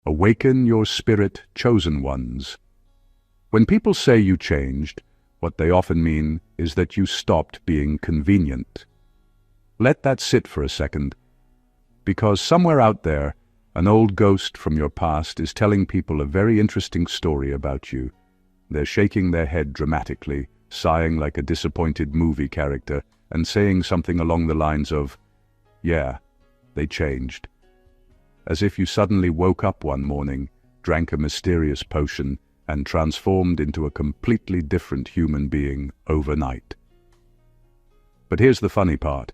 Awaken your spirit, chosen ones. When people say you changed, what they often mean is that you stopped being convenient. Let that sit for a second, because somewhere out there, an old ghost from your past is telling people a very interesting story about you. They're shaking their head dramatically, sighing like a disappointed movie character, and saying something along the lines of, "Yeah, they changed." As if you suddenly woke up one morning, drank a mysterious potion, and transformed into a completely different human being overnight. But here's the funny part.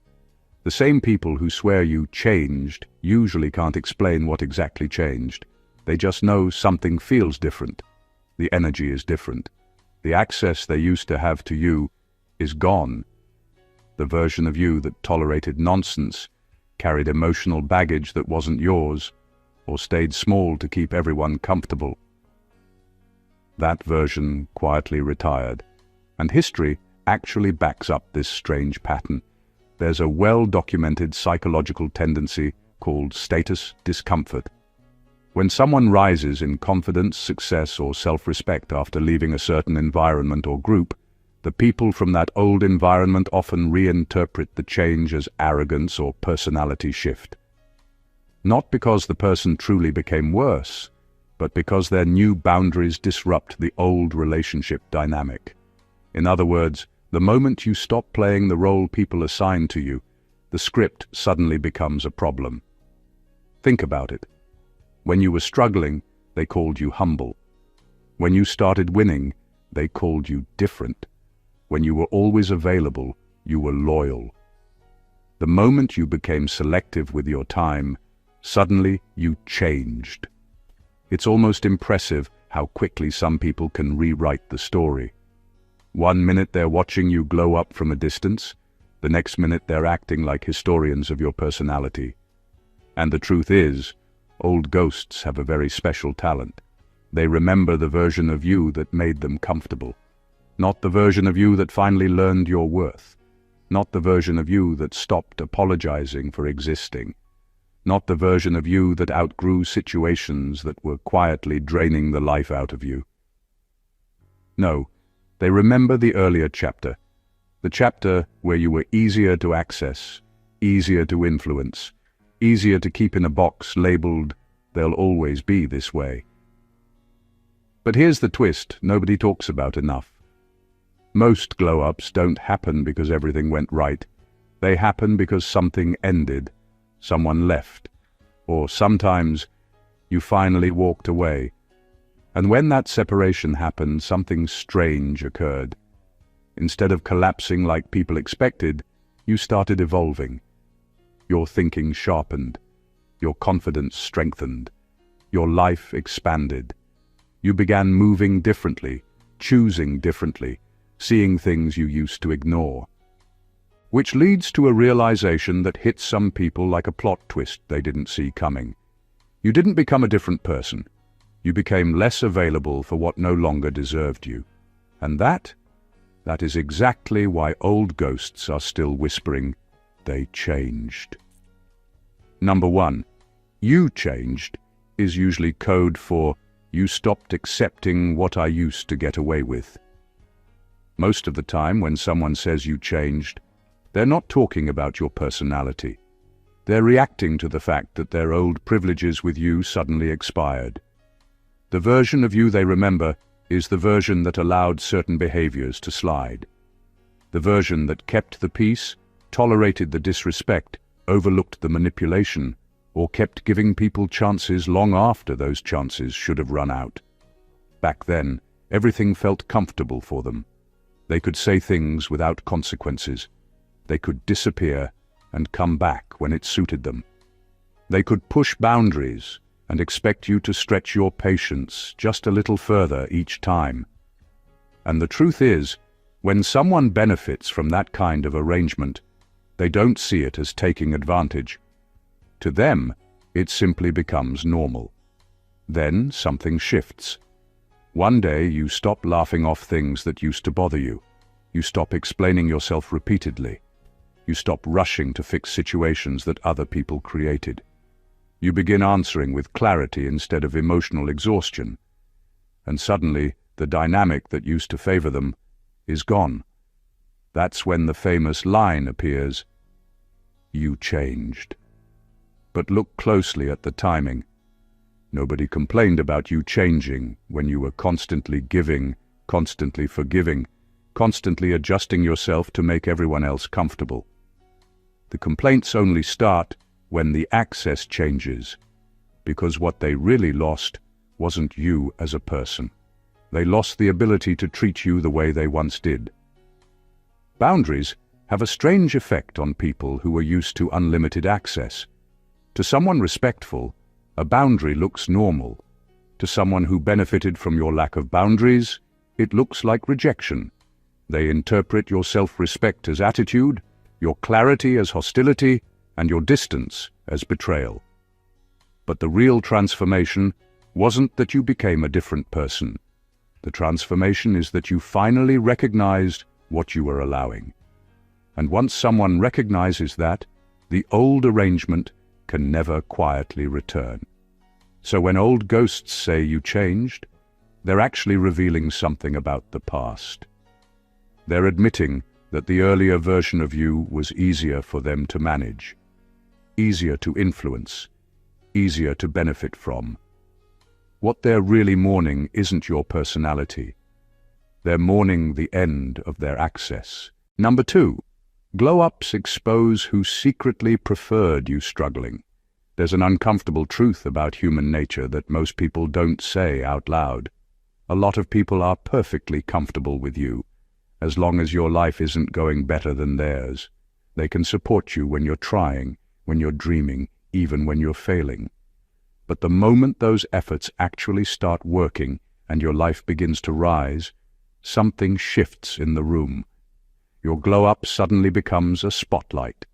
The same people who swear you changed usually can't explain what exactly changed. They just know something feels different. The energy is different. The access they used to have to you is gone. The version of you that tolerated nonsense, carried emotional baggage that wasn't yours, or stayed small to keep everyone comfortable. That version quietly retired. And history actually backs up this strange pattern. There's a well-documented psychological tendency called status discomfort. When someone rises in confidence, success, or self-respect after leaving a certain environment or group, the people from that old environment often reinterpret the change as arrogance or personality shift. Not because the person truly became worse, but because their new boundaries disrupt the old relationship dynamic. In other words, the moment you stop playing the role people assign to you, the script suddenly becomes a problem. Think about it. When you were struggling, they called you humble. When you started winning, they called you different. When you were always available, you were loyal. The moment you became selective with your time, suddenly you changed. It's almost impressive how quickly some people can rewrite the story. One minute they're watching you glow up from a distance, the next minute they're acting like historians of your personality. And the truth is, old ghosts have a very special talent. They remember the version of you that made them comfortable. Not the version of you that finally learned your worth. Not the version of you that stopped apologizing for existing. Not the version of you that outgrew situations that were quietly draining the life out of you. No, they remember the earlier chapter. The chapter where you were easier to access, easier to influence, easier to keep in a box labeled, "They'll always be this way." But here's the twist nobody talks about enough. Most glow-ups don't happen because everything went right. They happen because something ended, someone left, or sometimes you finally walked away. And when that separation happened, something strange occurred. Instead of collapsing like people expected, you started evolving. Your thinking sharpened. Your confidence strengthened. Your life expanded. You began moving differently, choosing differently, seeing things you used to ignore. Which leads to a realization that hits some people like a plot twist they didn't see coming. You didn't become a different person. You became less available for what no longer deserved you. And that is exactly why old ghosts are still whispering, "They changed." Number 1, "You changed" is usually code for "You stopped accepting what I used to get away with." Most of the time when someone says you changed, they're not talking about your personality. They're reacting to the fact that their old privileges with you suddenly expired. The version of you they remember is the version that allowed certain behaviors to slide. The version that kept the peace, tolerated the disrespect, overlooked the manipulation, or kept giving people chances long after those chances should have run out. Back then, everything felt comfortable for them. They could say things without consequences. They could disappear and come back when it suited them. They could push boundaries and expect you to stretch your patience just a little further each time. And the truth is, when someone benefits from that kind of arrangement, they don't see it as taking advantage. To them, it simply becomes normal. Then something shifts. One day you stop laughing off things that used to bother you. You stop explaining yourself repeatedly. You stop rushing to fix situations that other people created. You begin answering with clarity instead of emotional exhaustion. And suddenly, the dynamic that used to favor them is gone. That's when the famous line appears, "You changed." But look closely at the timing. Nobody complained about you changing when you were constantly giving, constantly forgiving, constantly adjusting yourself to make everyone else comfortable. The complaints only start when the access changes, because what they really lost wasn't you as a person. They lost the ability to treat you the way they once did. Boundaries have a strange effect on people who are used to unlimited access. To someone respectful, a boundary looks normal. To someone who benefited from your lack of boundaries, it looks like rejection. They interpret your self-respect as attitude, your clarity as hostility, and your distance as betrayal. But the real transformation wasn't that you became a different person. The transformation is that you finally recognized what you were allowing. And once someone recognizes that, the old arrangement can never quietly return. So when old ghosts say you changed, they're actually revealing something about the past. They're admitting that the earlier version of you was easier for them to manage, easier to influence, easier to benefit from. What they're really mourning isn't your personality. They're mourning the end of their access. Number 2, glow-ups expose who secretly preferred you struggling. There's an uncomfortable truth about human nature that most people don't say out loud. A lot of people are perfectly comfortable with you, as long as your life isn't going better than theirs. They can support you when you're trying, when you're dreaming, even when you're failing. But the moment those efforts actually start working and your life begins to rise, something shifts in the room. Your glow-up suddenly becomes a spotlight,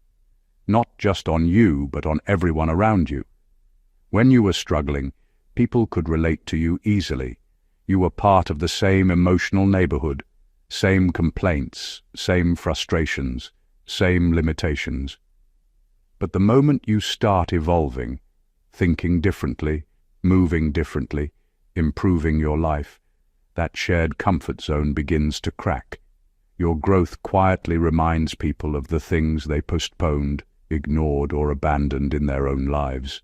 not just on you, but on everyone around you. When you were struggling, people could relate to you easily. You were part of the same emotional neighborhood, same complaints, same frustrations, same limitations. But the moment you start evolving, thinking differently, moving differently, improving your life, that shared comfort zone begins to crack. Your growth quietly reminds people of the things they postponed, ignored, or abandoned in their own lives.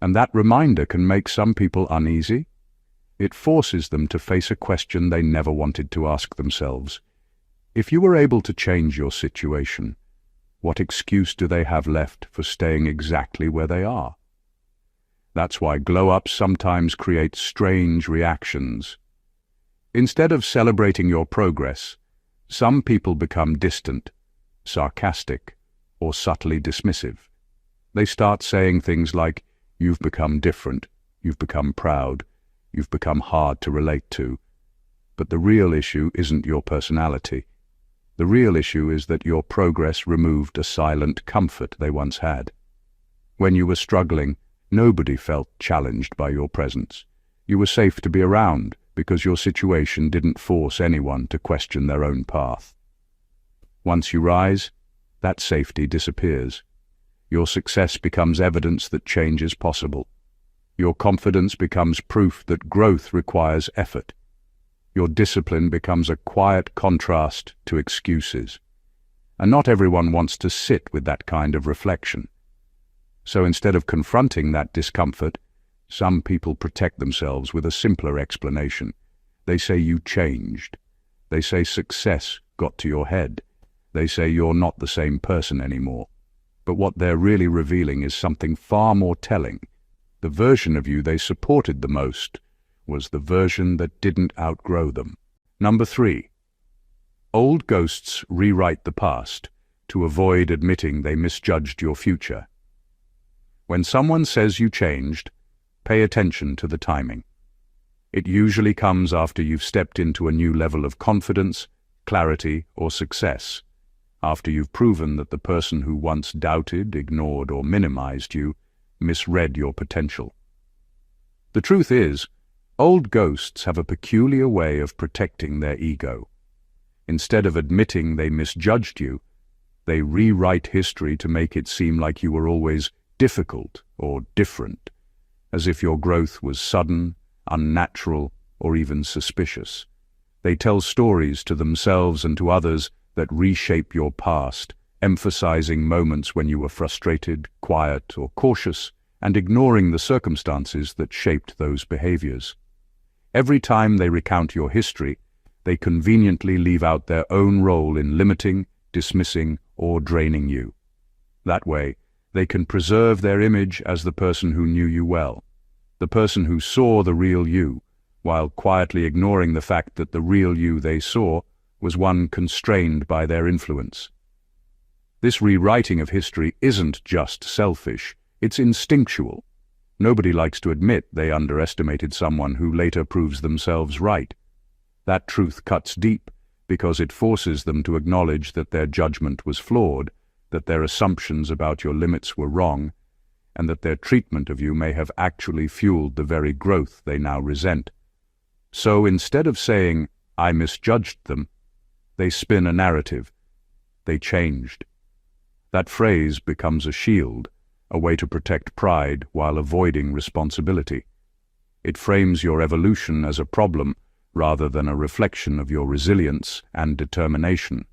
And that reminder can make some people uneasy. It forces them to face a question they never wanted to ask themselves. If you were able to change your situation, what excuse do they have left for staying exactly where they are? That's why glow-ups sometimes create strange reactions. Instead of celebrating your progress, some people become distant, sarcastic, or subtly dismissive. They start saying things like, "You've become different, you've become proud, you've become hard to relate to." But the real issue isn't your personality. The real issue is that your progress removed a silent comfort they once had. When you were struggling, nobody felt challenged by your presence. You were safe to be around because your situation didn't force anyone to question their own path. Once you rise, that safety disappears. Your success becomes evidence that change is possible. Your confidence becomes proof that growth requires effort. Your discipline becomes a quiet contrast to excuses. And not everyone wants to sit with that kind of reflection. So instead of confronting that discomfort, some people protect themselves with a simpler explanation. They say you changed. They say success got to your head. They say you're not the same person anymore. But what they're really revealing is something far more telling. The version of you they supported the most was the version that didn't outgrow them. Number 3. Old ghosts rewrite the past to avoid admitting they misjudged your future. When someone says you changed, pay attention to the timing. It usually comes after you've stepped into a new level of confidence, clarity, or success. After you've proven that the person who once doubted, ignored, or minimized you misread your potential. The truth is, old ghosts have a peculiar way of protecting their ego. Instead of admitting they misjudged you, they rewrite history to make it seem like you were always difficult, or different, as if your growth was sudden, unnatural, or even suspicious. They tell stories to themselves and to others that reshape your past, emphasizing moments when you were frustrated, quiet, or cautious, and ignoring the circumstances that shaped those behaviors. Every time they recount your history, they conveniently leave out their own role in limiting, dismissing, or draining you. That way, they can preserve their image as the person who knew you well, the person who saw the real you, while quietly ignoring the fact that the real you they saw was one constrained by their influence. This rewriting of history isn't just selfish, it's instinctual. Nobody likes to admit they underestimated someone who later proves themselves right. That truth cuts deep because it forces them to acknowledge that their judgment was flawed, that their assumptions about your limits were wrong, and that their treatment of you may have actually fueled the very growth they now resent. So instead of saying, "I misjudged them," they spin a narrative. They changed. That phrase becomes a shield, a way to protect pride while avoiding responsibility. It frames your evolution as a problem rather than a reflection of your resilience and determination.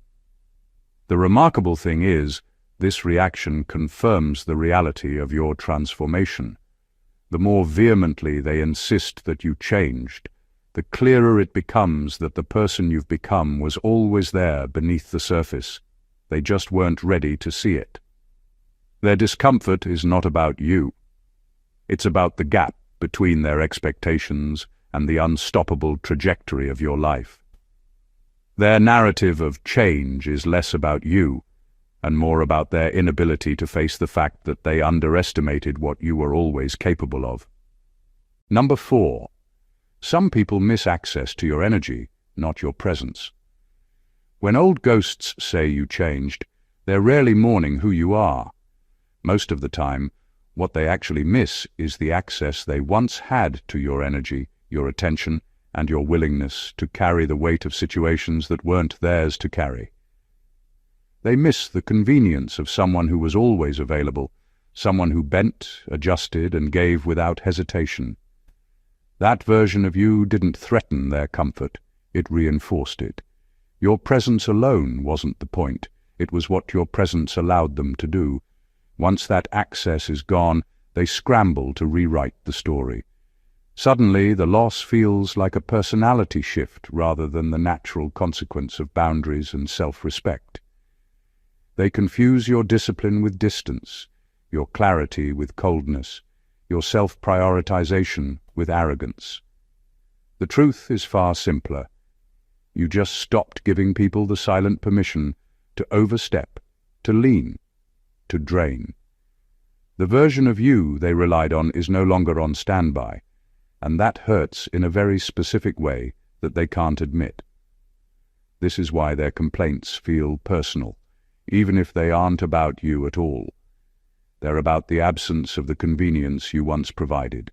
The remarkable thing is, this reaction confirms the reality of your transformation. The more vehemently they insist that you changed, the clearer it becomes that the person you've become was always there beneath the surface. They just weren't ready to see it. Their discomfort is not about you. It's about the gap between their expectations and the unstoppable trajectory of your life. Their narrative of change is less about you and more about their inability to face the fact that they underestimated what you were always capable of. Number 4. Some people miss access to your energy, not your presence. When old ghosts say you changed, they're rarely mourning who you are. Most of the time, what they actually miss is the access they once had to your energy, your attention, and your willingness to carry the weight of situations that weren't theirs to carry. They miss the convenience of someone who was always available, someone who bent, adjusted, and gave without hesitation. That version of you didn't threaten their comfort, it reinforced it. Your presence alone wasn't the point, it was what your presence allowed them to do. Once that access is gone, they scramble to rewrite the story. Suddenly, the loss feels like a personality shift rather than the natural consequence of boundaries and self-respect. They confuse your discipline with distance, your clarity with coldness, your self-prioritization with arrogance. The truth is far simpler. You just stopped giving people the silent permission to overstep, to lean, to drain. The version of you they relied on is no longer on standby, and that hurts in a very specific way that they can't admit. This is why their complaints feel personal, even if they aren't about you at all. They're about the absence of the convenience you once provided.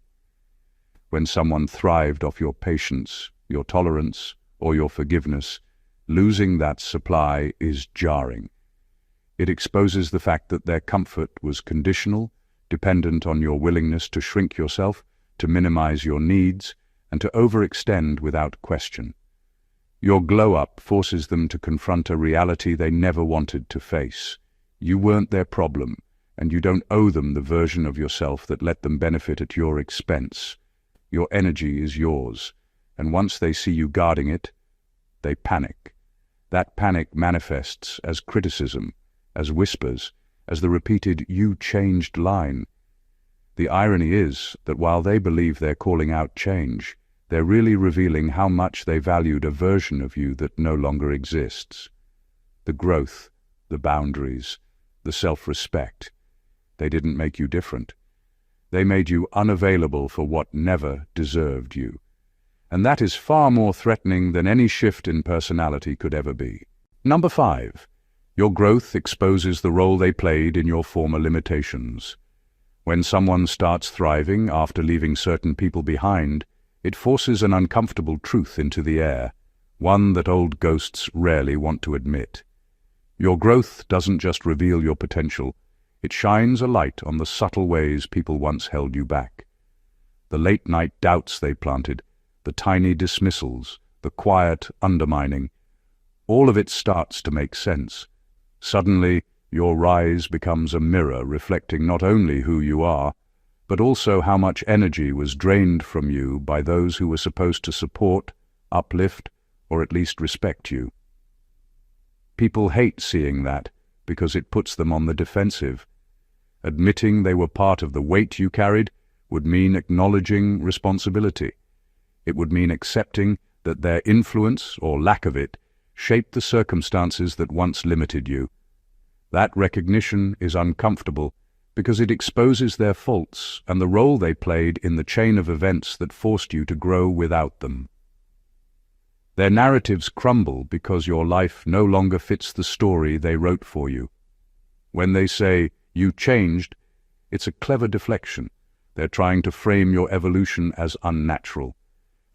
When someone thrived off your patience, your tolerance, or your forgiveness, losing that supply is jarring. It exposes the fact that their comfort was conditional, dependent on your willingness to shrink yourself, to minimize your needs, and to overextend without question. Your glow-up forces them to confront a reality they never wanted to face. You weren't their problem, and you don't owe them the version of yourself that let them benefit at your expense. Your energy is yours, and once they see you guarding it, they panic. That panic manifests as criticism, as whispers, as the repeated "you changed" line. The irony is that while they believe they're calling out change, they're really revealing how much they valued a version of you that no longer exists. The growth, the boundaries, the self-respect. They didn't make you different. They made you unavailable for what never deserved you. And that is far more threatening than any shift in personality could ever be. Number 5. Your growth exposes the role they played in your former limitations. When someone starts thriving after leaving certain people behind, it forces an uncomfortable truth into the air, one that old ghosts rarely want to admit. Your growth doesn't just reveal your potential, It shines a light on the subtle ways people once held you back. The late-night doubts they planted, the tiny dismissals, the quiet undermining. All of it starts to make sense. Suddenly, your rise becomes a mirror reflecting not only who you are, but also how much energy was drained from you by those who were supposed to support, uplift, or at least respect you. People hate seeing that because it puts them on the defensive. Admitting they were part of the weight you carried would mean acknowledging responsibility. It would mean accepting that their influence, or lack of it, shaped the circumstances that once limited you. That recognition is uncomfortable because it exposes their faults and the role they played in the chain of events that forced you to grow without them. Their narratives crumble because your life no longer fits the story they wrote for you. When they say, "You changed," it's a clever deflection. They're trying to frame your evolution as unnatural,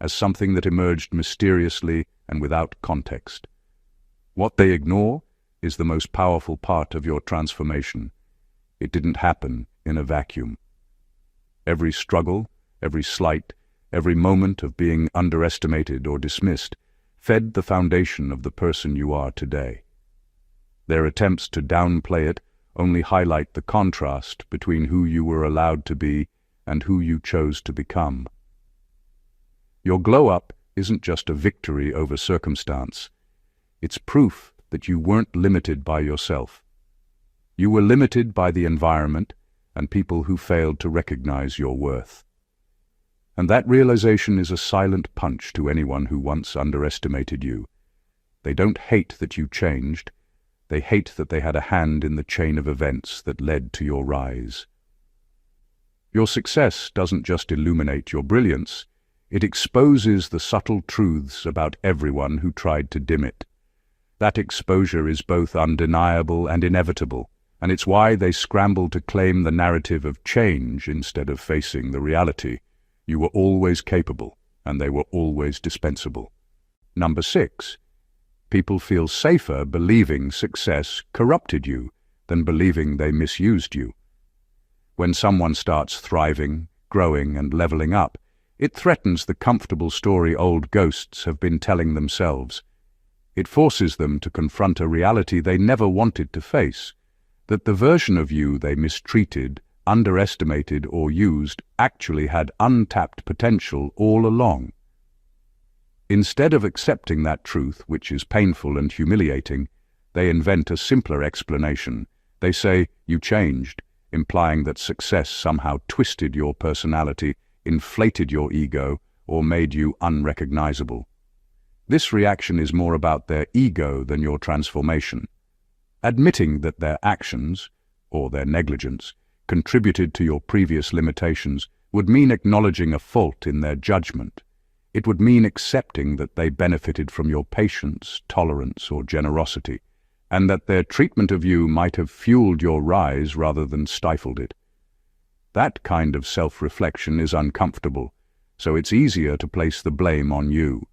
as something that emerged mysteriously and without context. What they ignore is the most powerful part of your transformation. It didn't happen in a vacuum. Every struggle, every slight, every moment of being underestimated or dismissed fed the foundation of the person you are today. Their attempts to downplay it only highlight the contrast between who you were allowed to be and who you chose to become. Your glow-up isn't just a victory over circumstance. It's proof that you weren't limited by yourself. You were limited by the environment and people who failed to recognize your worth. And that realization is a silent punch to anyone who once underestimated you. They don't hate that you changed. They hate that they had a hand in the chain of events that led to your rise. Your success doesn't just illuminate your brilliance, it exposes the subtle truths about everyone who tried to dim it. That exposure is both undeniable and inevitable, and it's why they scramble to claim the narrative of change instead of facing the reality. You were always capable, and they were always dispensable. Number 6. People feel safer believing success corrupted you than believing they misused you. When someone starts thriving, growing, and leveling up, it threatens the comfortable story old ghosts have been telling themselves. It forces them to confront a reality they never wanted to face, that the version of you they mistreated, underestimated, or used actually had untapped potential all along. Instead of accepting that truth, which is painful and humiliating, they invent a simpler explanation. They say, "You changed," implying that success somehow twisted your personality, inflated your ego, or made you unrecognizable. This reaction is more about their ego than your transformation. Admitting that their actions, or their negligence, contributed to your previous limitations would mean acknowledging a fault in their judgment. It would mean accepting that they benefited from your patience, tolerance, or generosity, and that their treatment of you might have fueled your rise rather than stifled it. That kind of self-reflection is uncomfortable, so it's easier to place the blame on you.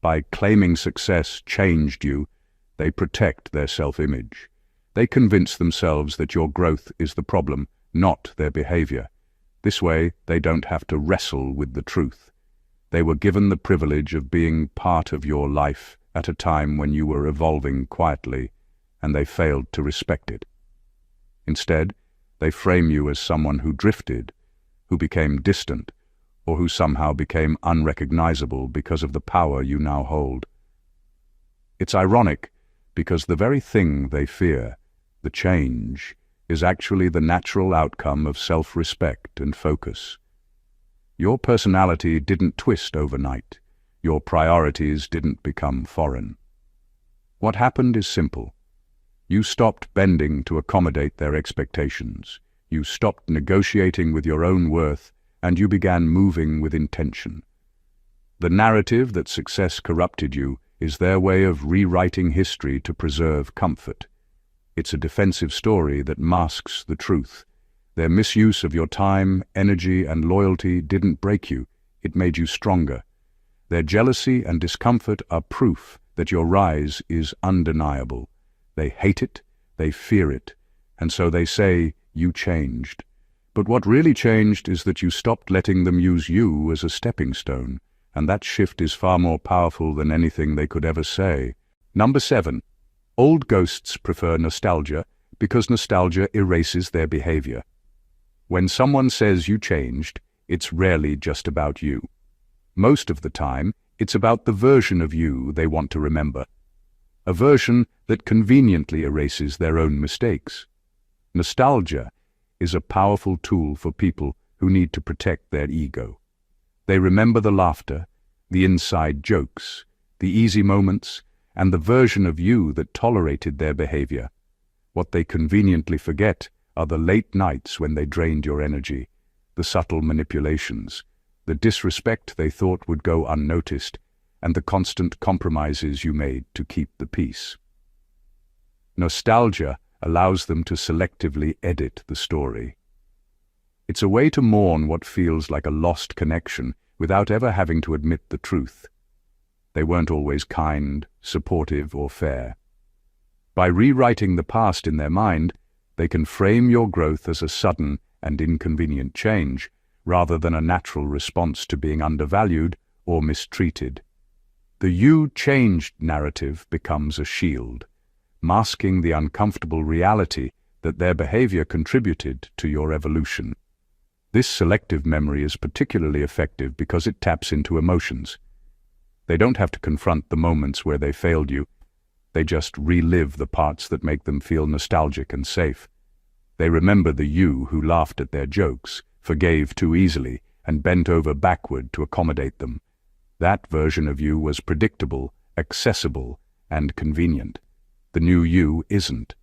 By claiming success changed you, they protect their self-image. They convince themselves that your growth is the problem, not their behavior. This way, they don't have to wrestle with the truth. They were given the privilege of being part of your life at a time when you were evolving quietly, and they failed to respect it. Instead, they frame you as someone who drifted, who became distant, or who somehow became unrecognizable because of the power you now hold. It's ironic, because the very thing they fear, the change, is actually the natural outcome of self-respect and focus. Your personality didn't twist overnight. Your priorities didn't become foreign. What happened is simple. You stopped bending to accommodate their expectations. You stopped negotiating with your own worth, and you began moving with intention. The narrative that success corrupted you is their way of rewriting history to preserve comfort. It's a defensive story that masks the truth. Their misuse of your time, energy, and loyalty didn't break you, it made you stronger. Their jealousy and discomfort are proof that your rise is undeniable. They hate it, they fear it, and so they say, you changed. But what really changed is that you stopped letting them use you as a stepping stone, and that shift is far more powerful than anything they could ever say. Number 7. Old ghosts prefer nostalgia because nostalgia erases their behavior. When someone says you changed, it's rarely just about you. Most of the time, it's about the version of you they want to remember. A version that conveniently erases their own mistakes. Nostalgia is a powerful tool for people who need to protect their ego. They remember the laughter, the inside jokes, the easy moments, and the version of you that tolerated their behavior. What they conveniently forget are the late nights when they drained your energy, the subtle manipulations, the disrespect they thought would go unnoticed, and the constant compromises you made to keep the peace. Nostalgia allows them to selectively edit the story. It's a way to mourn what feels like a lost connection without ever having to admit the truth. They weren't always kind, supportive, or fair. By rewriting the past in their mind, they can frame your growth as a sudden and inconvenient change, rather than a natural response to being undervalued or mistreated. The "you changed" narrative becomes a shield, masking the uncomfortable reality that their behavior contributed to your evolution. This selective memory is particularly effective because it taps into emotions. They don't have to confront the moments where they failed you. They just relive the parts that make them feel nostalgic and safe. They remember the you who laughed at their jokes, forgave too easily, and bent over backward to accommodate them. That version of you was predictable, accessible, and convenient. The new you isn't.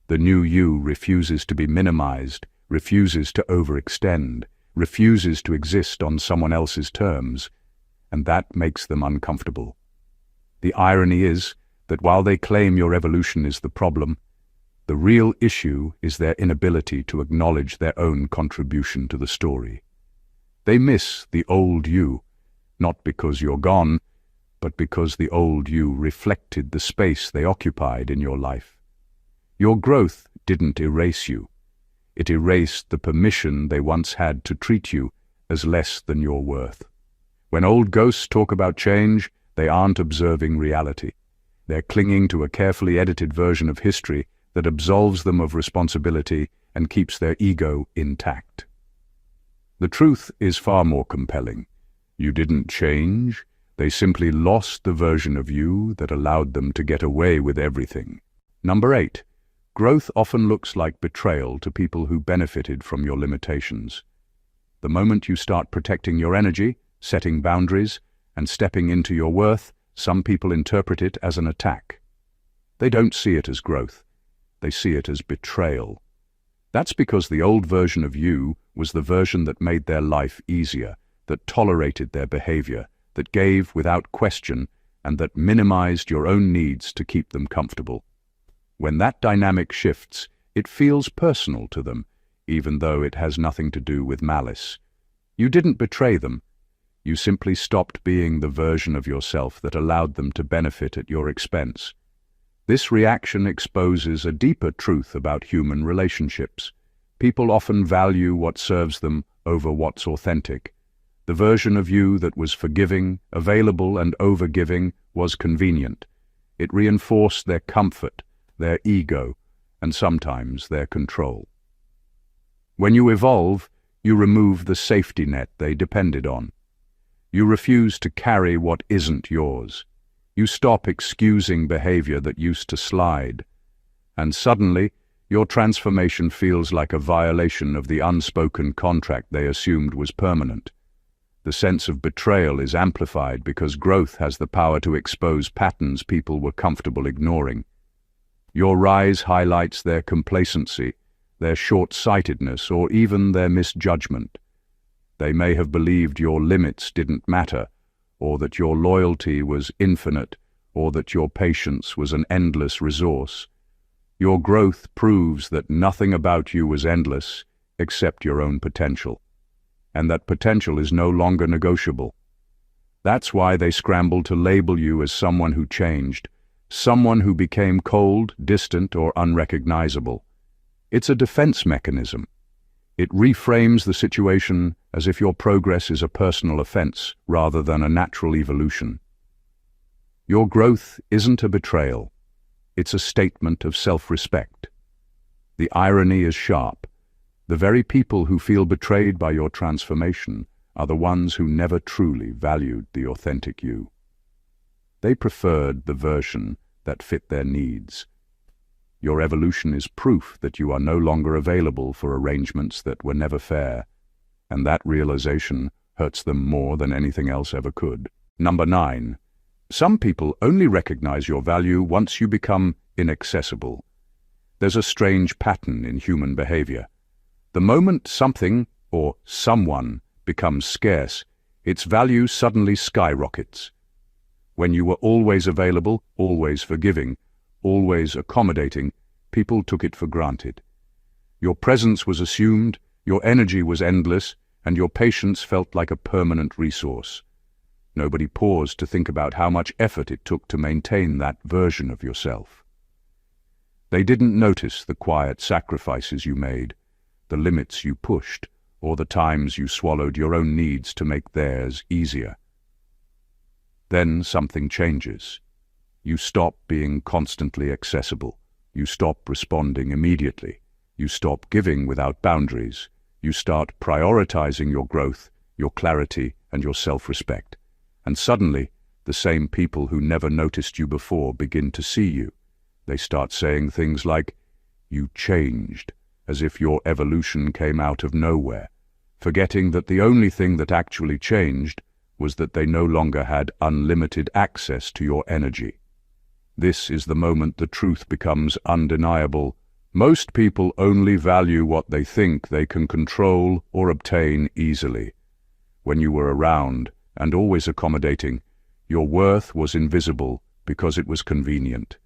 The new you refuses to be minimized, refuses to overextend, refuses to exist on someone else's terms, and that makes them uncomfortable. The irony is that while they claim your evolution is the problem, the real issue is their inability to acknowledge their own contribution to the story. They miss the old you, not because you're gone, but because the old you reflected the space they occupied in your life. Your growth didn't erase you. It erased the permission they once had to treat you as less than your worth. When old ghosts talk about change, they aren't observing reality. They're clinging to a carefully edited version of history that absolves them of responsibility and keeps their ego intact. The truth is far more compelling. You didn't change. They simply lost the version of you that allowed them to get away with everything. Number 8. Growth often looks like betrayal to people who benefited from your limitations. The moment you start protecting your energy, setting boundaries, and stepping into your worth, some people interpret it as an attack. They don't see it as growth. They see it as betrayal. That's because the old version of you was the version that made their life easier, that tolerated their behavior, that gave without question, and that minimized your own needs to keep them comfortable. When that dynamic shifts, it feels personal to them, even though it has nothing to do with malice. You didn't betray them. You simply stopped being the version of yourself that allowed them to benefit at your expense. This reaction exposes a deeper truth about human relationships. People often value what serves them over what's authentic. The version of you that was forgiving, available, and overgiving was convenient. It reinforced their comfort, their ego, and sometimes their control. When you evolve, you remove the safety net they depended on. You refuse to carry what isn't yours. You stop excusing behavior that used to slide. And suddenly, your transformation feels like a violation of the unspoken contract they assumed was permanent. The sense of betrayal is amplified because growth has the power to expose patterns people were comfortable ignoring. Your rise highlights their complacency, their short-sightedness, or even their misjudgment. They may have believed your limits didn't matter, or that your loyalty was infinite, or that your patience was an endless resource. Your growth proves that nothing about you was endless except your own potential, and that potential is no longer negotiable. That's why they scramble to label you as someone who changed, someone who became cold, distant, or unrecognizable. It's a defense mechanism. It reframes the situation as if your progress is a personal offense rather than a natural evolution. Your growth isn't a betrayal. It's a statement of self-respect. The irony is sharp. The very people who feel betrayed by your transformation are the ones who never truly valued the authentic you. They preferred the version that fit their needs. Your evolution is proof that you are no longer available for arrangements that were never fair, and that realization hurts them more than anything else ever could. Number 9. Some people only recognize your value once you become inaccessible. There's a strange pattern in human behavior. The moment something or someone becomes scarce, its value suddenly skyrockets. When you were always available, always forgiving, always accommodating, people took it for granted. Your presence was assumed, your energy was endless, and your patience felt like a permanent resource. Nobody paused to think about how much effort it took to maintain that version of yourself. They didn't notice the quiet sacrifices you made, the limits you pushed, or the times you swallowed your own needs to make theirs easier. Then something changes. You stop being constantly accessible. You stop responding immediately. You stop giving without boundaries. You start prioritizing your growth, your clarity, and your self-respect. And suddenly, the same people who never noticed you before begin to see you. They start saying things like, "You changed," as if your evolution came out of nowhere, forgetting that the only thing that actually changed was that they no longer had unlimited access to your energy. This is the moment the truth becomes undeniable. Most people only value what they think they can control or obtain easily. When you were around, and always accommodating, your worth was invisible because it was convenient.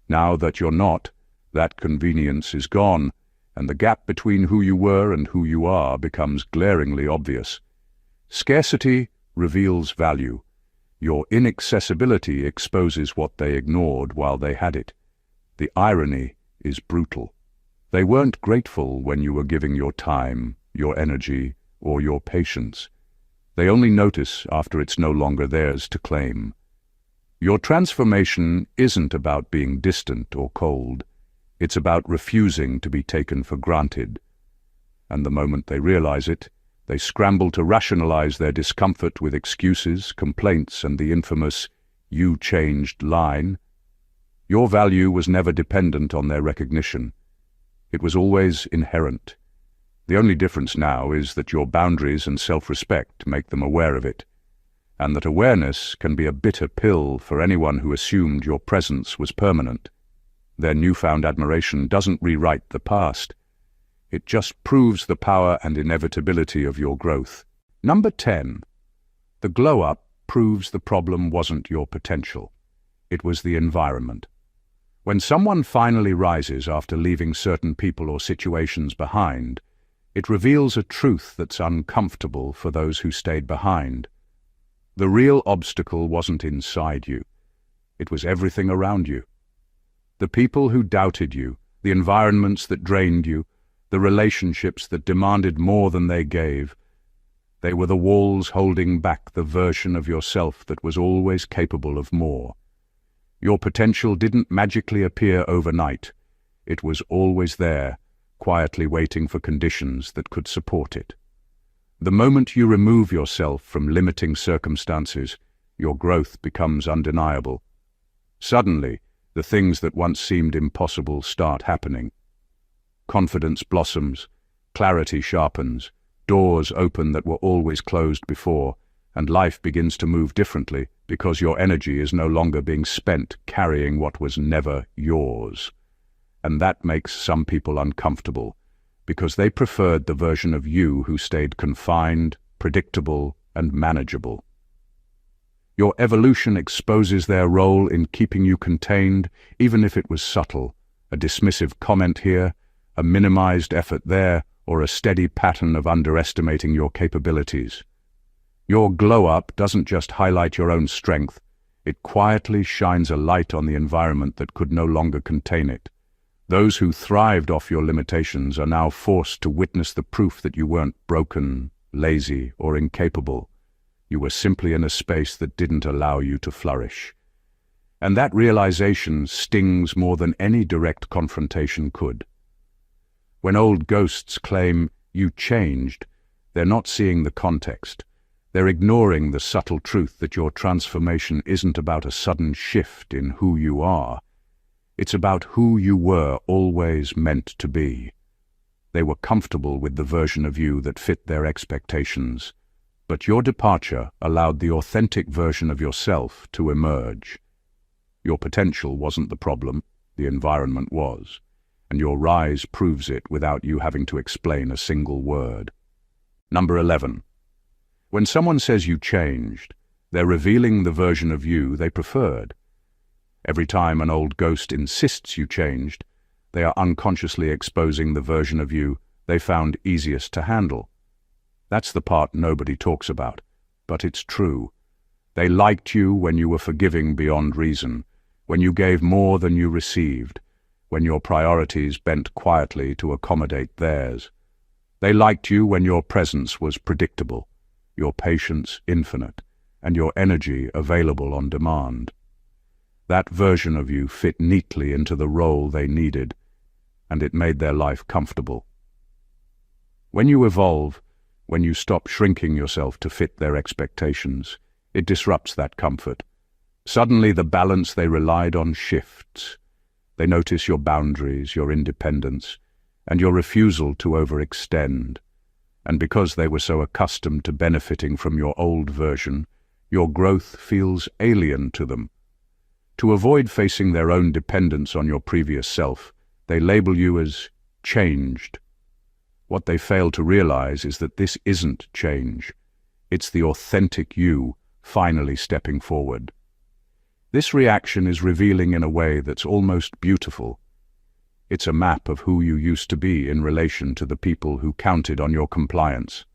Now that you're not, that convenience is gone, and the gap between who you were and who you are becomes glaringly obvious. Scarcity reveals value. Your inaccessibility exposes what they ignored while they had it. The irony is brutal. They weren't grateful when you were giving your time, your energy, or your patience. They only notice after it's no longer theirs to claim. Your transformation isn't about being distant or cold. It's about refusing to be taken for granted. And the moment they realize it, they scramble to rationalize their discomfort with excuses, complaints, and the infamous "you changed" line. Your value was never dependent on their recognition. It was always inherent. The only difference now is that your boundaries and self-respect make them aware of it, and that awareness can be a bitter pill for anyone who assumed your presence was permanent. Their newfound admiration doesn't rewrite the past. It just proves the power and inevitability of your growth. Number 10. The glow-up proves the problem wasn't your potential. It was the environment. When someone finally rises after leaving certain people or situations behind, it reveals a truth that's uncomfortable for those who stayed behind. The real obstacle wasn't inside you. It was everything around you. The people who doubted you, the environments that drained you, the relationships that demanded more than they gave. They were the walls holding back the version of yourself that was always capable of more. Your potential didn't magically appear overnight. It was always there, quietly waiting for conditions that could support it. The moment you remove yourself from limiting circumstances, your growth becomes undeniable. Suddenly, the things that once seemed impossible start happening. Confidence blossoms, clarity sharpens, doors open that were always closed before, and life begins to move differently because your energy is no longer being spent carrying what was never yours. And that makes some people uncomfortable, because they preferred the version of you who stayed confined, predictable, and manageable. Your evolution exposes their role in keeping you contained, even if it was subtle, a dismissive comment here, a minimized effort there, or a steady pattern of underestimating your capabilities. Your glow-up doesn't just highlight your own strength, it quietly shines a light on the environment that could no longer contain it. Those who thrived off your limitations are now forced to witness the proof that you weren't broken, lazy, or incapable. You were simply in a space that didn't allow you to flourish. And that realization stings more than any direct confrontation could. When old ghosts claim you changed, they're not seeing the context. They're ignoring the subtle truth that your transformation isn't about a sudden shift in who you are. It's about who you were always meant to be. They were comfortable with the version of you that fit their expectations, but your departure allowed the authentic version of yourself to emerge. Your potential wasn't the problem, the environment was, and your rise proves it without you having to explain a single word. Number 11. When someone says you changed, they're revealing the version of you they preferred. Every time an old ghost insists you changed, they are unconsciously exposing the version of you they found easiest to handle. That's the part nobody talks about, but it's true. They liked you when you were forgiving beyond reason, when you gave more than you received, when your priorities bent quietly to accommodate theirs. They liked you when your presence was predictable, your patience infinite, and your energy available on demand. That version of you fit neatly into the role they needed, and it made their life comfortable. When you evolve, when you stop shrinking yourself to fit their expectations, it disrupts that comfort. Suddenly the balance they relied on shifts. They notice your boundaries, your independence, and your refusal to overextend. And because they were so accustomed to benefiting from your old version, your growth feels alien to them. To avoid facing their own dependence on your previous self, they label you as changed. What they fail to realize is that this isn't change. It's the authentic you finally stepping forward. This reaction is revealing in a way that's almost beautiful. It's a map of who you used to be in relation to the people who counted on your compliance.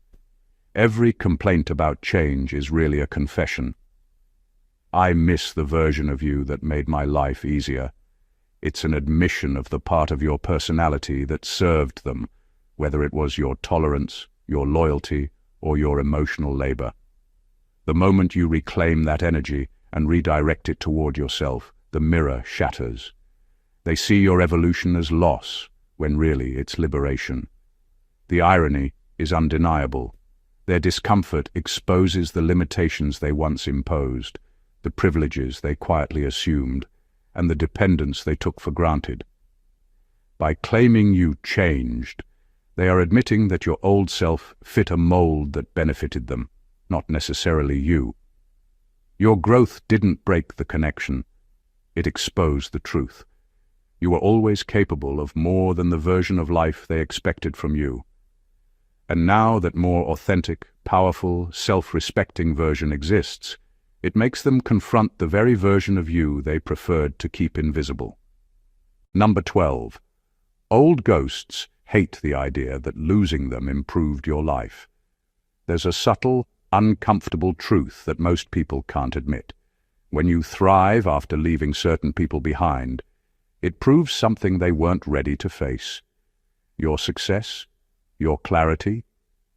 Every complaint about change is really a confession. I miss the version of you that made my life easier. It's an admission of the part of your personality that served them, whether it was your tolerance, your loyalty, or your emotional labor. The moment you reclaim that energy and redirect it toward yourself, the mirror shatters. They see your evolution as loss, when really it's liberation. The irony is undeniable. Their discomfort exposes the limitations they once imposed, the privileges they quietly assumed, and the dependence they took for granted. By claiming you changed, they are admitting that your old self fit a mold that benefited them, not necessarily you. Your growth didn't break the connection. It exposed the truth. You were always capable of more than the version of life they expected from you. And now that more authentic, powerful, self-respecting version exists, it makes them confront the very version of you they preferred to keep invisible. Number 12. Old ghosts hate the idea that losing them improved your life. There's a subtle, uncomfortable truth that most people can't admit. When you thrive after leaving certain people behind, it proves something they weren't ready to face. Your success, your clarity,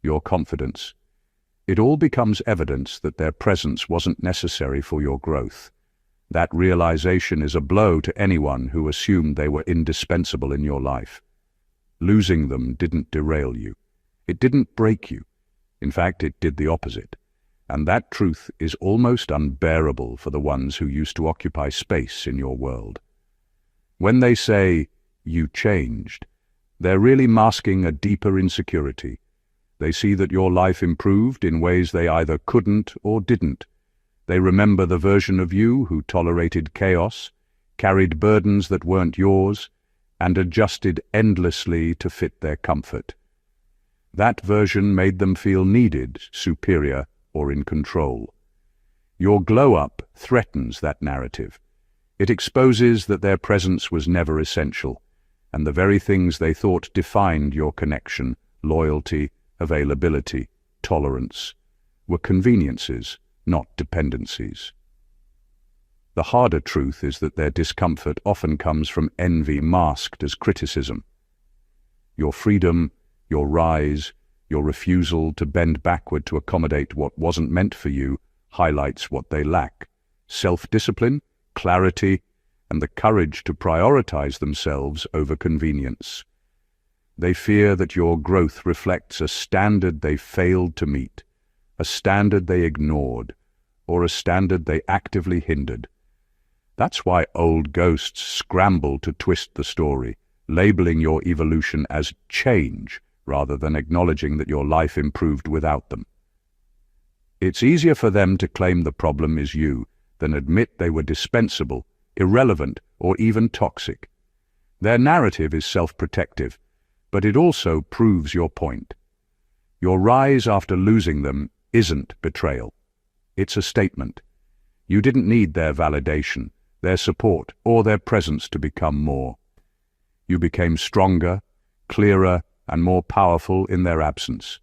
your confidence. It all becomes evidence that their presence wasn't necessary for your growth. That realization is a blow to anyone who assumed they were indispensable in your life. Losing them didn't derail you. It didn't break you. In fact, it did the opposite. And that truth is almost unbearable for the ones who used to occupy space in your world. When they say, you changed, they're really masking a deeper insecurity. They see that your life improved in ways they either couldn't or didn't. They remember the version of you who tolerated chaos, carried burdens that weren't yours, and adjusted endlessly to fit their comfort. That version made them feel needed, superior, or in control. Your glow-up threatens that narrative. It exposes that their presence was never essential, and the very things they thought defined your connection, loyalty, availability, tolerance, were conveniences, not dependencies. The harder truth is that their discomfort often comes from envy masked as criticism. Your freedom, your rise, your refusal to bend backward to accommodate what wasn't meant for you highlights what they lack: self-discipline, clarity, and the courage to prioritize themselves over convenience. They fear that your growth reflects a standard they failed to meet, a standard they ignored, or a standard they actively hindered. That's why old ghosts scramble to twist the story, labeling your evolution as change rather than acknowledging that your life improved without them. It's easier for them to claim the problem is you than admit they were dispensable, irrelevant, or even toxic. Their narrative is self-protective, but it also proves your point. Your rise after losing them isn't betrayal. It's a statement. You didn't need their validation, their support, or their presence to become more. You became stronger, clearer, and more powerful in their absence.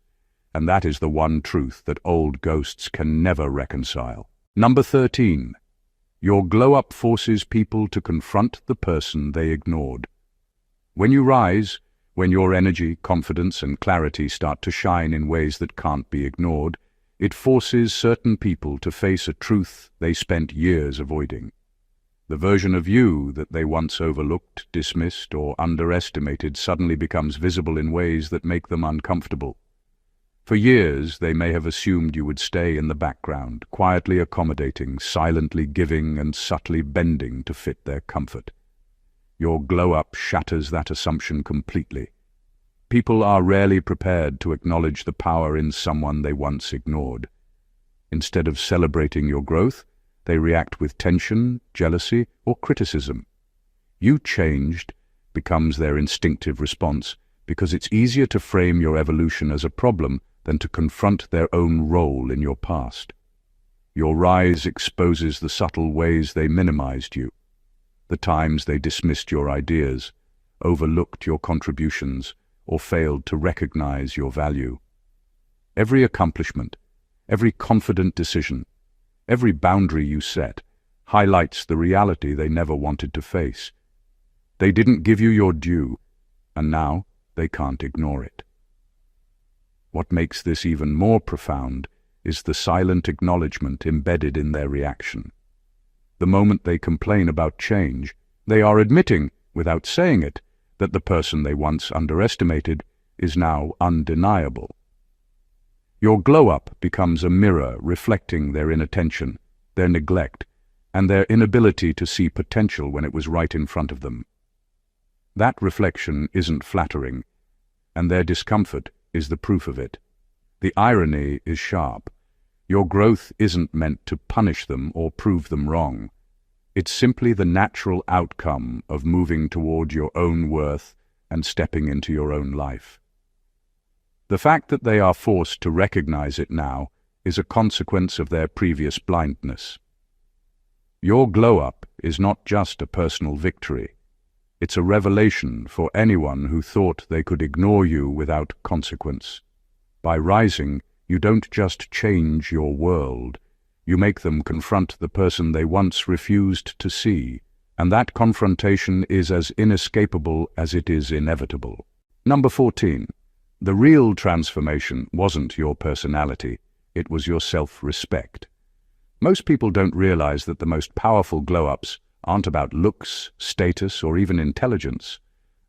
And that is the one truth that old ghosts can never reconcile. Number 13. Your glow-up forces people to confront the person they ignored. When you rise, when your energy, confidence, and clarity start to shine in ways that can't be ignored, it forces certain people to face a truth they spent years avoiding. The version of you that they once overlooked, dismissed, or underestimated suddenly becomes visible in ways that make them uncomfortable. For years, they may have assumed you would stay in the background, quietly accommodating, silently giving, and subtly bending to fit their comfort. Your glow-up shatters that assumption completely. People are rarely prepared to acknowledge the power in someone they once ignored. Instead of celebrating your growth, they react with tension, jealousy, or criticism. You changed becomes their instinctive response because it's easier to frame your evolution as a problem than to confront their own role in your past. Your rise exposes the subtle ways they minimized you, the times they dismissed your ideas, overlooked your contributions, or failed to recognize your value. Every accomplishment, every confident decision, every boundary you set highlights the reality they never wanted to face. They didn't give you your due, and now they can't ignore it. What makes this even more profound is the silent acknowledgement embedded in their reaction. The moment they complain about change, they are admitting, without saying it, that the person they once underestimated is now undeniable. Your glow-up becomes a mirror reflecting their inattention, their neglect, and their inability to see potential when it was right in front of them. That reflection isn't flattering, and their discomfort is the proof of it. The irony is sharp. Your growth isn't meant to punish them or prove them wrong. It's simply the natural outcome of moving toward your own worth and stepping into your own life. The fact that they are forced to recognize it now is a consequence of their previous blindness. Your glow-up is not just a personal victory. It's a revelation for anyone who thought they could ignore you without consequence. By rising, you don't just change your world. You make them confront the person they once refused to see, and that confrontation is as inescapable as it is inevitable. Number 14. The real transformation wasn't your personality, it was your self-respect. Most people don't realize that the most powerful glow-ups aren't about looks, status, or even intelligence.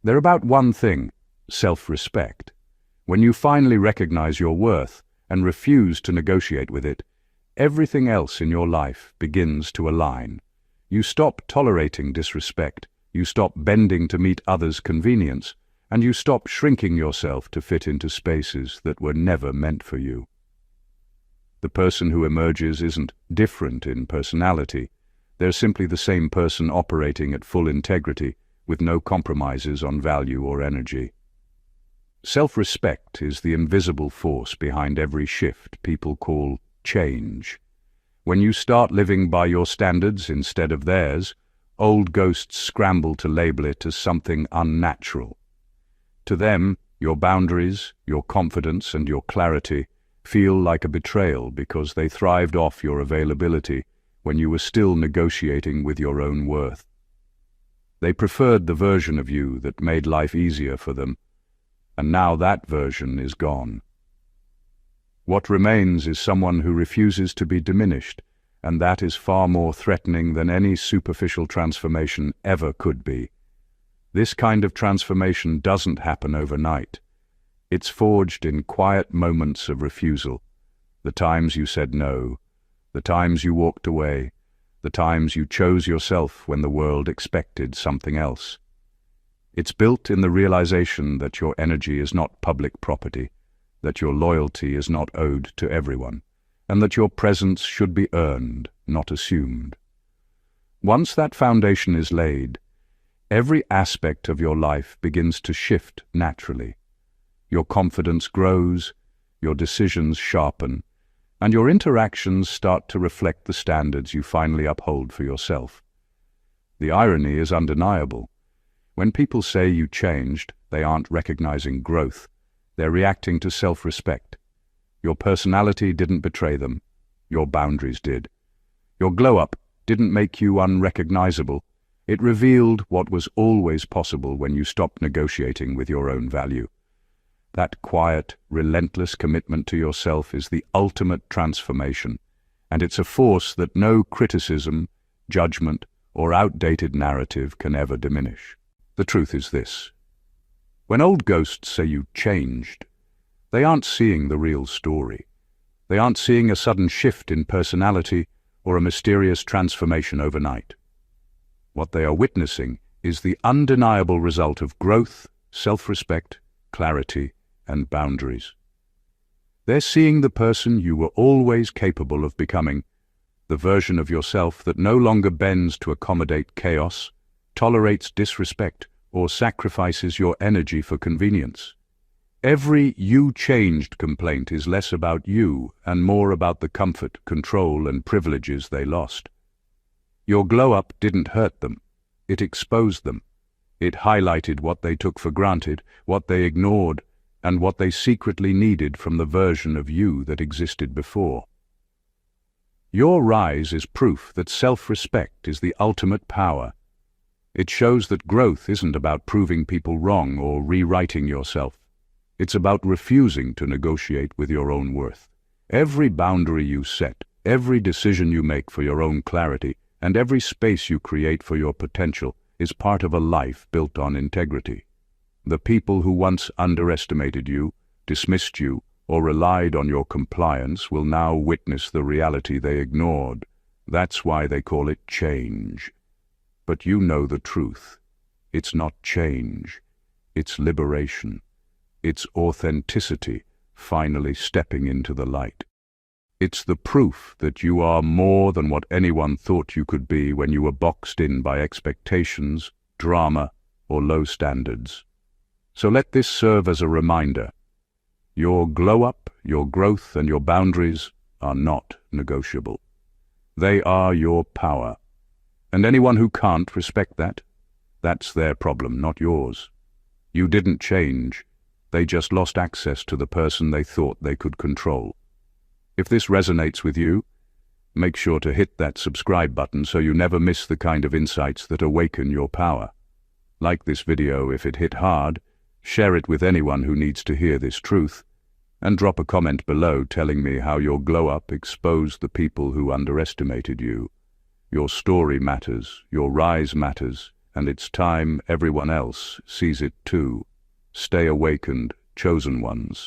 They're about one thing: self-respect. When you finally recognize your worth and refuse to negotiate with it, everything else in your life begins to align. You stop tolerating disrespect, you stop bending to meet others' convenience, and you stop shrinking yourself to fit into spaces that were never meant for you. The person who emerges isn't different in personality. They're simply the same person operating at full integrity, with no compromises on value or energy. Self-respect is the invisible force behind every shift people call change. When you start living by your standards instead of theirs, old ghosts scramble to label it as something unnatural. To them, your boundaries, your confidence, and your clarity feel like a betrayal because they thrived off your availability, when you were still negotiating with your own worth. They preferred the version of you that made life easier for them, and now that version is gone. What remains is someone who refuses to be diminished, and that is far more threatening than any superficial transformation ever could be. This kind of transformation doesn't happen overnight. It's forged in quiet moments of refusal. The times you said no, the times you walked away, the times you chose yourself when the world expected something else. It's built in the realization that your energy is not public property, that your loyalty is not owed to everyone, and that your presence should be earned, not assumed. Once that foundation is laid, every aspect of your life begins to shift naturally. Your confidence grows, your decisions sharpen, and your interactions start to reflect the standards you finally uphold for yourself. The irony is undeniable. When people say you changed, they aren't recognizing growth. They're reacting to self-respect. Your personality didn't betray them. Your boundaries did. Your glow-up didn't make you unrecognizable. It revealed what was always possible when you stopped negotiating with your own value. That quiet, relentless commitment to yourself is the ultimate transformation, and it's a force that no criticism, judgment, or outdated narrative can ever diminish. The truth is this: when old ghosts say you changed, they aren't seeing the real story. They aren't seeing a sudden shift in personality or a mysterious transformation overnight. What they are witnessing is the undeniable result of growth, self-respect, clarity, and boundaries. They're seeing the person you were always capable of becoming, the version of yourself that no longer bends to accommodate chaos, tolerates disrespect, or sacrifices your energy for convenience. Every "you changed" complaint is less about you and more about the comfort, control, and privileges they lost. Your glow-up didn't hurt them. It exposed them. It highlighted what they took for granted, what they ignored, and what they secretly needed from the version of you that existed before. Your rise is proof that self-respect is the ultimate power. It shows that growth isn't about proving people wrong or rewriting yourself. It's about refusing to negotiate with your own worth. Every boundary you set, every decision you make for your own clarity, and every space you create for your potential is part of a life built on integrity. The people who once underestimated you, dismissed you, or relied on your compliance will now witness the reality they ignored. That's why they call it change. But you know the truth. It's not change. It's liberation. It's authenticity finally stepping into the light. It's the proof that you are more than what anyone thought you could be when you were boxed in by expectations, drama, or low standards. So let this serve as a reminder. Your glow-up, your growth, and your boundaries are not negotiable. They are your power. And anyone who can't respect that, that's their problem, not yours. You didn't change. They just lost access to the person they thought they could control. If this resonates with you, make sure to hit that subscribe button so you never miss the kind of insights that awaken your power. Like this video if it hit hard, share it with anyone who needs to hear this truth, and drop a comment below telling me how your glow-up exposed the people who underestimated you. Your story matters, your rise matters, and it's time everyone else sees it too. Stay awakened, chosen ones.